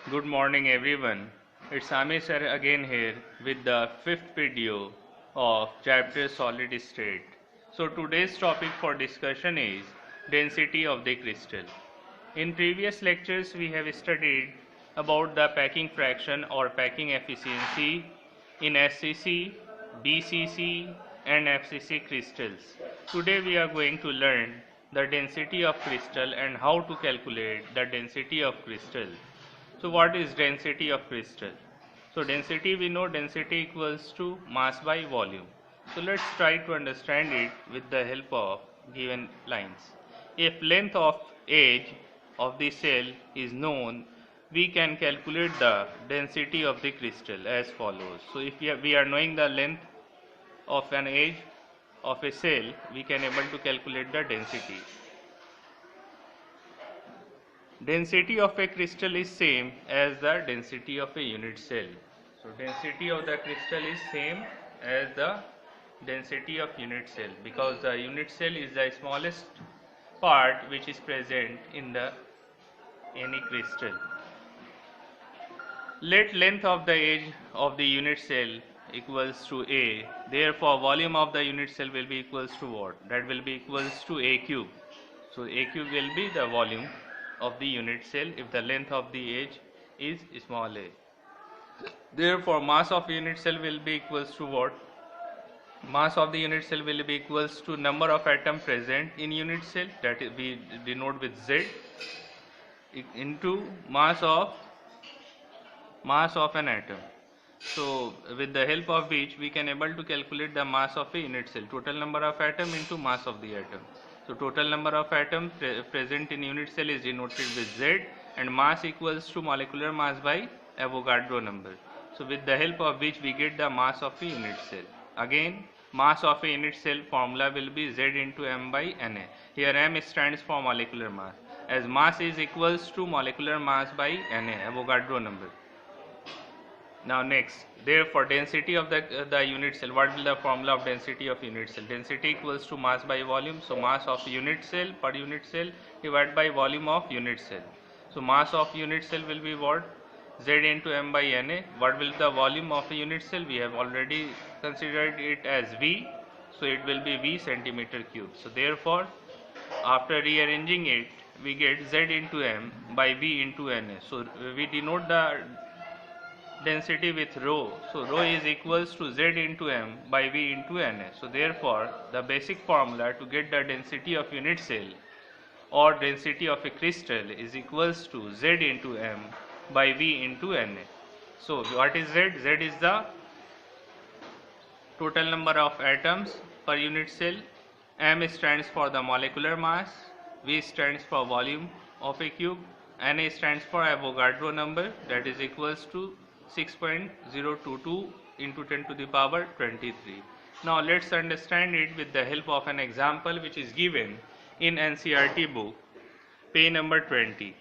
Good morning, everyone. It's Ami sir again here with the fifth video of chapter Solid State. So today's topic for discussion is density of the crystal. In previous lectures, we have studied about the packing fraction or packing efficiency in SCC, BCC, and FCC crystals. Today, we are going to learn the density of crystal and how to calculate the density of crystal. So what is density of crystal? So density, we know density equals to mass by volume. So let's try to understand it with the help of given lines. If length of edge of the cell is known, we can calculate the density of the crystal as follows. So if we are knowing the length of an edge of a cell, we can able to calculate the density. Density of a crystal is same as the density of a unit cell. So density of the crystal is same as the density of unit cell, because the unit cell is the smallest part which is present in the any crystal. Let length of the edge of the unit cell equals to A. Therefore volume of the unit cell will be equals to what? That will be equals to A cube. So A cube will be the volume of the unit cell if the length of the edge is small a. Therefore mass of unit cell will be equals to what? Mass of the unit cell will be equals to number of atom present in unit cell, that we denote with Z, into mass of an atom. So with the help of which we can able to calculate the mass of a unit cell, total number of atom into mass of the atom. So total number of atoms present in unit cell is denoted with Z, and mass equals to molecular mass by Avogadro number. So with the help of which we get the mass of a unit cell. Again, mass of a unit cell formula will be Z into m by Na. Here m stands for molecular mass, as mass is equals to molecular mass by Na, Avogadro number. Now next, therefore density of the unit cell, what will the formula of density of unit cell? Density equals to mass by volume. So mass of unit cell per unit cell divided by volume of unit cell. So mass of unit cell will be what? Z into m by Na. What will the volume of a unit cell? We have already considered it as V. So it will be V centimeter cube. So therefore after rearranging it, we get Z into m by V into Na. So we denote the density with rho. So rho is equals to Z into m by V into Na. So therefore the basic formula to get the density of unit cell or density of a crystal is equals to Z into m by V into Na. So what is Z? Z is the total number of atoms per unit cell. M stands for the molecular mass, V stands for volume of a cube, Na stands for Avogadro number, that is equals to 6.022 into 10 to the power 23. Now let's understand it with the help of an example which is given in NCERT book, page number 20.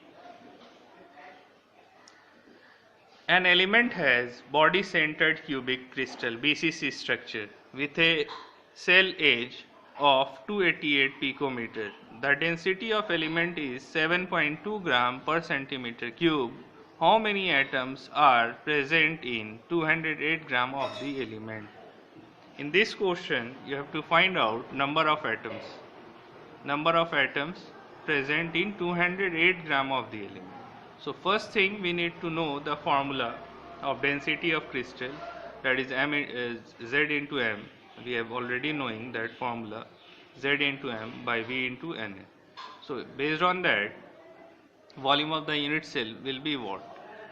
An element has body-centered cubic crystal BCC structure with a cell edge of 288 picometer. The density of element is 7.2 gram per centimeter cube. How many atoms are present in 208 gram of the element? In this question, you have to find out number of atoms. Number of atoms present in 208 gram of the element. So first thing we need to know the formula of density of crystal, that is Z into m. We have already knowing that formula, Z into m by V into Na. So based on that, volume of the unit cell will be what?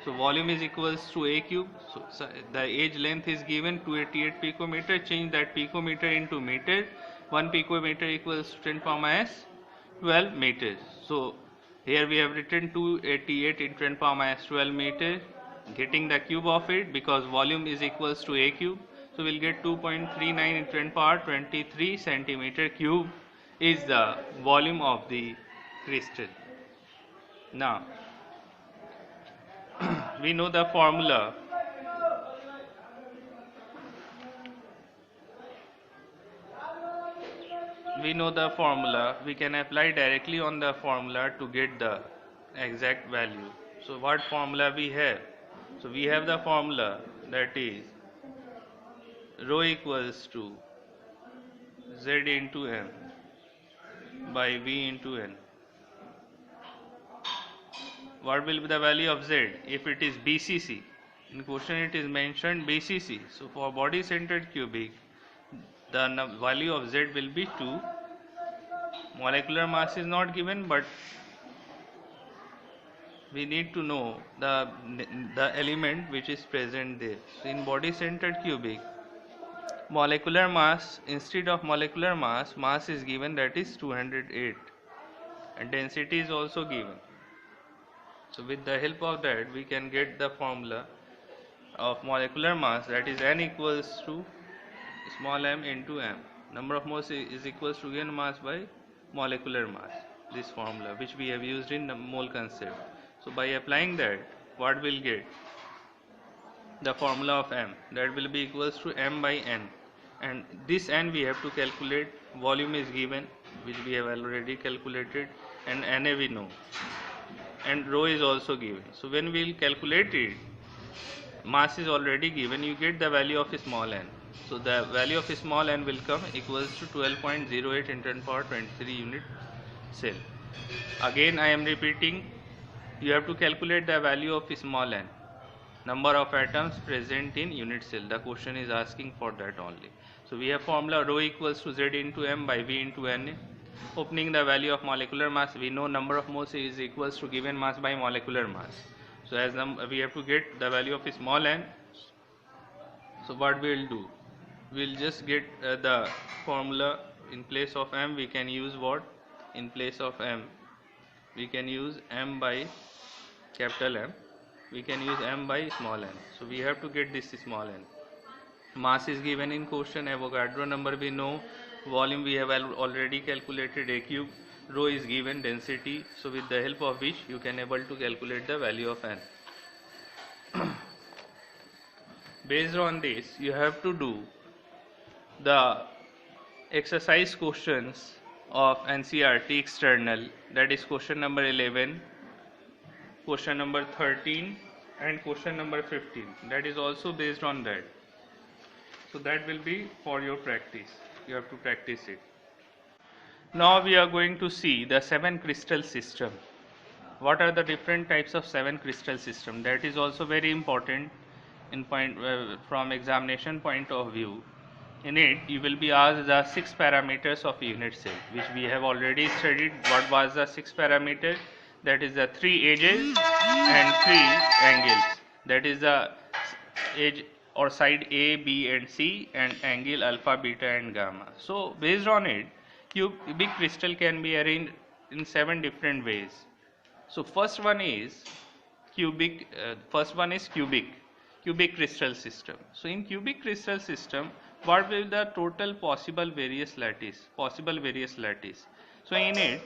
So volume is equals to A cube. So the edge length is given 288 picometer. Change that picometer into meter. 1 picometer equals to 10 power minus 12 meters. So here we have written 288 in 10 power minus 12 meter, getting the cube of it because volume is equals to A cube. So we'll get 2.39 in 10 power 23 centimeter cube is the volume of the crystal. Now we know the formula. We know the formula. We can apply directly on the formula to get the exact value. So what formula we have? So we have the formula that is rho equals to Z into M by V into N. What will be the value of Z if it is BCC? In question it is mentioned BCC. So for body centered cubic, the value of Z will be 2. Molecular mass is not given, but we need to know the element which is present there. So in body centered cubic, molecular mass, instead of molecular mass is given, that is 208, and density is also given. So with the help of that we can get the formula of molecular mass, that is N equals to small m into m. Number of moles is equals to given mass by molecular mass. This formula which we have used in the mole concept. So by applying that, what we'll get? The formula of m, that will be equals to m by n, and this n we have to calculate. Volume is given, which we have already calculated, and Na we know, and rho is also given. So when we will calculate it, mass is already given, you get the value of small n. So the value of small n will come equals to 12.08 in 10 power 23 unit cell. Again I am repeating, you have to calculate the value of small n, number of atoms present in unit cell. The question is asking for that only. So we have formula rho equals to Z into M by V into Na. Opening the value of molecular mass, we know number of moles is equals to given mass by molecular mass. So as we have to get the value of small n. So what we will do? We will just get the formula. In place of m we can use what? In place of m we can use m by capital M. We can use m by small n. So we have to get this small n. Mass is given in question, Avogadro number we know, volume we have already calculated, A cube, rho is given, density. So with the help of which you can able to calculate the value of n. Based on this, you have to do the exercise questions of NCERT external, that is question number 11, question number 13 and question number 15. That is also based on that. So that will be for your practice. You have to practice it. Now we are going to see the 7 crystal system. What are the different types of 7 crystal system? That is also very important in point from examination point of view. In it you will be asked the 6 parameters of unit cell, which we have already studied. What was the 6 parameters? That is the 3 edges and 3 angles. That is the edge or side A, B and C, and angle alpha, beta and gamma. So based on it, cubic crystal can be arranged in 7 different ways. So first one is cubic crystal system. So in cubic crystal system, what will the total possible various lattice? So in it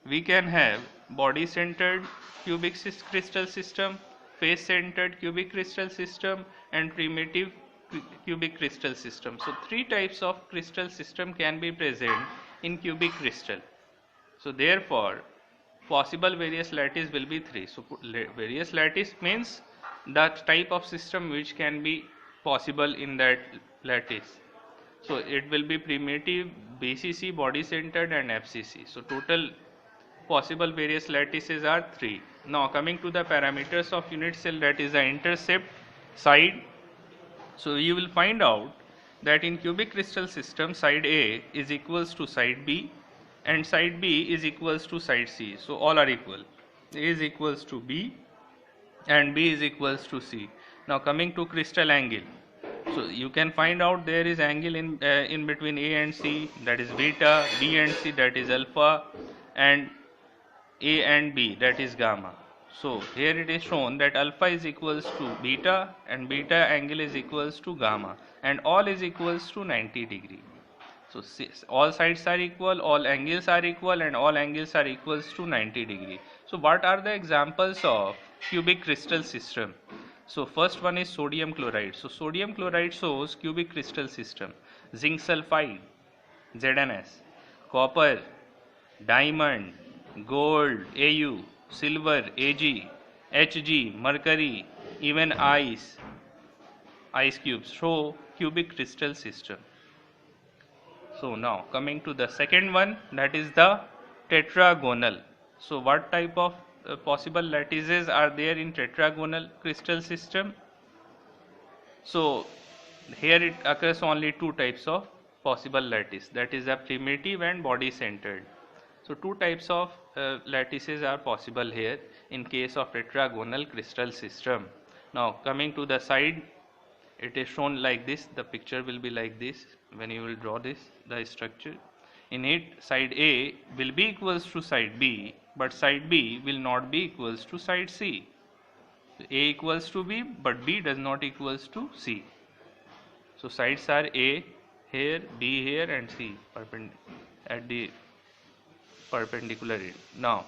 we can have body centered cubic crystal system, face centered cubic crystal system, and primitive cubic crystal system. So 3 types of crystal system can be present in cubic crystal. So therefore possible various lattice will be 3. So various lattice means the type of system which can be possible in that lattice. So it will be primitive, BCC, body centered and FCC. So total possible various lattices are 3. Now coming to the parameters of unit cell, that is the intercept, side. So you will find out that in cubic crystal system, side A is equals to side B and side B is equals to side C. So all are equal. A is equals to B and B is equals to C. Now coming to crystal angle. So you can find out there is angle in between A and C, that is beta, B and C, that is alpha, and A and B, that is gamma. So here it is shown that alpha is equals to beta and beta angle is equals to gamma, and all is equals to 90 degree. So all sides are equal, all angles are equal, and all angles are equals to 90 degree. So what are the examples of cubic crystal system? So first one is sodium chloride. So sodium chloride shows cubic crystal system. Zinc sulfide, ZnS, copper, diamond, gold, Au, silver, Ag, Hg, mercury, even ice cubes show cubic crystal system. So now coming to the second one, that is the tetragonal. So what type of possible lattices are there in tetragonal crystal system? So here it occurs only two types of possible lattice, that is a primitive and body centered. So two types of lattices are possible here in case of tetragonal crystal system. Now coming to the side, it is shown like this, the picture will be like this when you will draw this, the structure. In it, side A will be equals to side B, but side B will not be equals to side C. A equals to B, but B does not equals to C. So sides are A here, B here, and C at the perpendicular end. Now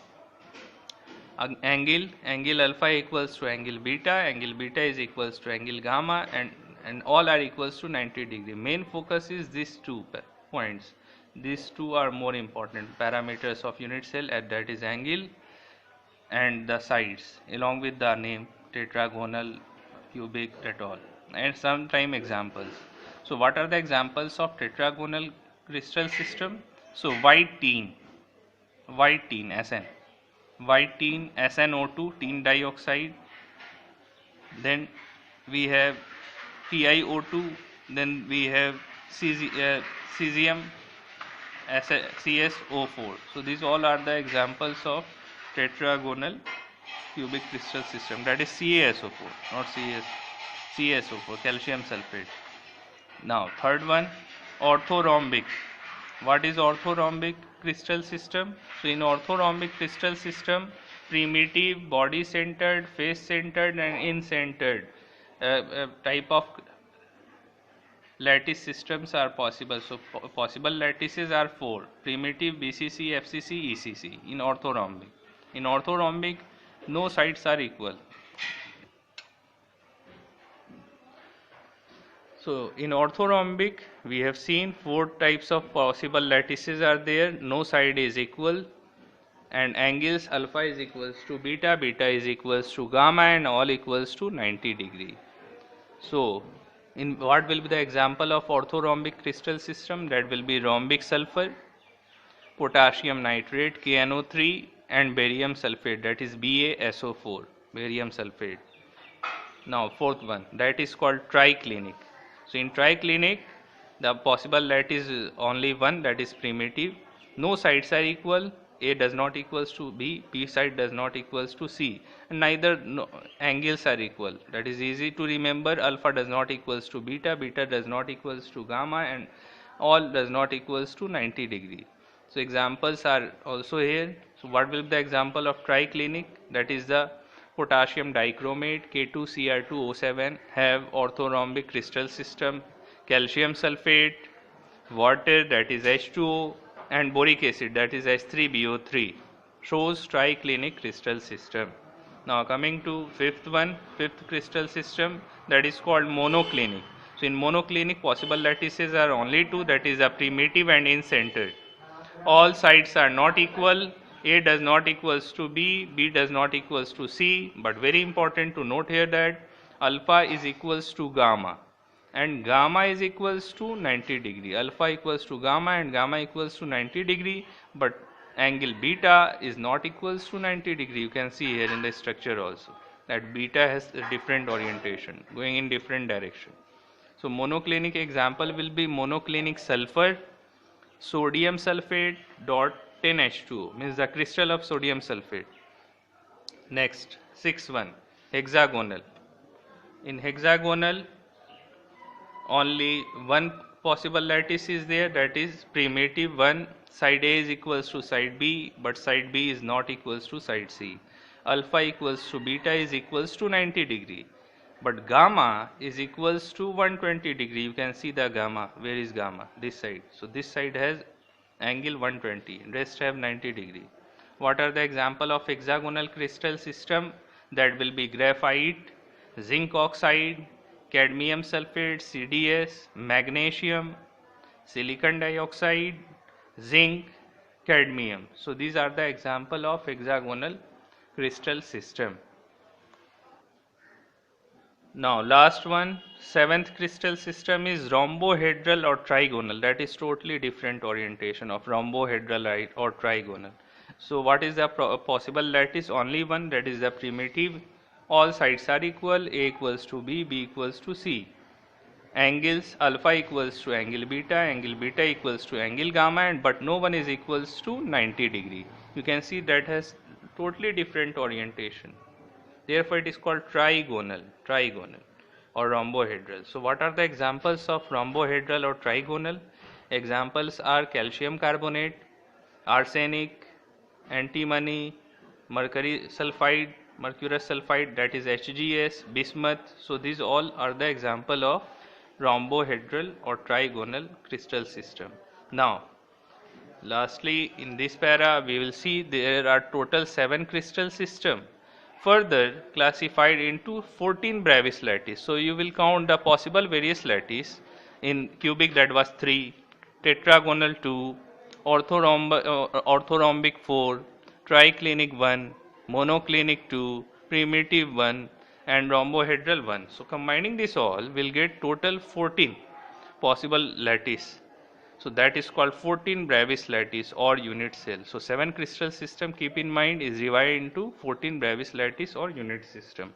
angle alpha equals to angle beta is equals to angle gamma, and all are equals to 90 degree. Main focus is these two points. These two are more important parameters of unit cell, and that is angle and the sides along with the name tetragonal, cubic, at all, and sometime examples. So what are the examples of tetragonal crystal system? So white tin Sn, white tin, SnO2, tin dioxide, then we have TiO2, then we have cesium, CSO4. So these all are the examples of tetragonal cubic crystal system, that is CaSO4, not CSO4, calcium sulfate. Now third one, orthorhombic. What is orthorhombic crystal system? So in orthorhombic crystal system, primitive, body centered, face centered, and in centered type of lattice systems are possible. So possible lattices are four: primitive, BCC, FCC, ECC in orthorhombic. In orthorhombic, no sides are equal. So in orthorhombic, we have seen four types of possible lattices are there. No side is equal, and angles alpha is equals to beta, beta is equals to gamma, and all equals to 90 degree. So in what will be the example of orthorhombic crystal system? That will be rhombic sulfur, potassium nitrate, KNO3, and barium sulfate, that is BaSO4, barium sulfate. Now fourth one, that is called triclinic. So in triclinic, the possible lattice is only one, that is primitive. No sides are equal. A does not equals to B, B side does not equals to C, and neither angles are equal. That is easy to remember. Alpha does not equals to beta, beta does not equals to gamma, and all does not equals to 90 degree. So examples are also here. So what will be the example of triclinic? That is the potassium dichromate, K2Cr2O7 have orthorhombic crystal system, calcium sulfate, water, that is H2O, and boric acid, that is H3BO3, shows triclinic crystal system. Now coming to fifth crystal system, that is called monoclinic. So in monoclinic, possible lattices are only two, that is a primitive and in-centered. All sides are not equal. A does not equals to B, B does not equals to C, but very important to note here that alpha is equals to gamma, and gamma is equals to 90 degree. Alpha equals to gamma and gamma equals to 90 degree, but angle beta is not equals to 90 degree. You can see here in the structure also that beta has a different orientation, going in different direction. So monoclinic example will be monoclinic sulfur, sodium sulfate dot 10H2O, means the crystal of sodium sulfate. Next, sixth one, hexagonal. In hexagonal, only one possible lattice is there, that is primitive one. Side A is equals to side B, but side B is not equals to side C. Alpha equals to beta is equals to 90 degree, but gamma is equals to 120 degree. You can see the gamma. Where is gamma? This side. So this side has angle 120, rest have 90 degree. What are the example of hexagonal crystal system? That will be graphite, zinc oxide, cadmium sulfate, CDS, magnesium, silicon dioxide, zinc, cadmium. So these are the example of hexagonal crystal system. Now last one, seventh crystal system is rhombohedral or trigonal. That is totally different orientation of rhombohedral or trigonal. So what is the possible lattice? Only one, that is the primitive. All sides are equal, A equals to B, B equals to C. Angles alpha equals to angle beta equals to angle gamma, and but no one is equals to 90 degree. You can see that has totally different orientation. Therefore, it is called trigonal or rhombohedral. So, what are the examples of rhombohedral or trigonal? Examples are calcium carbonate, arsenic, antimony, mercurous sulfide, that is HGS, bismuth. So, these all are the example of rhombohedral or trigonal crystal system. Now, lastly, in this para, we will see there are total 7 crystal system, further classified into 14 Bravais lattice. So you will count the possible various lattice. In cubic, that was 3, tetragonal 2, orthorhombic 4, triclinic 1, monoclinic 2, primitive 1, and rhombohedral 1. So combining this all, will get total 14 possible lattice. So that is called 14 Bravais lattice or unit cell. So 7 crystal system, keep in mind, is divided into 14 Bravais lattice or unit system.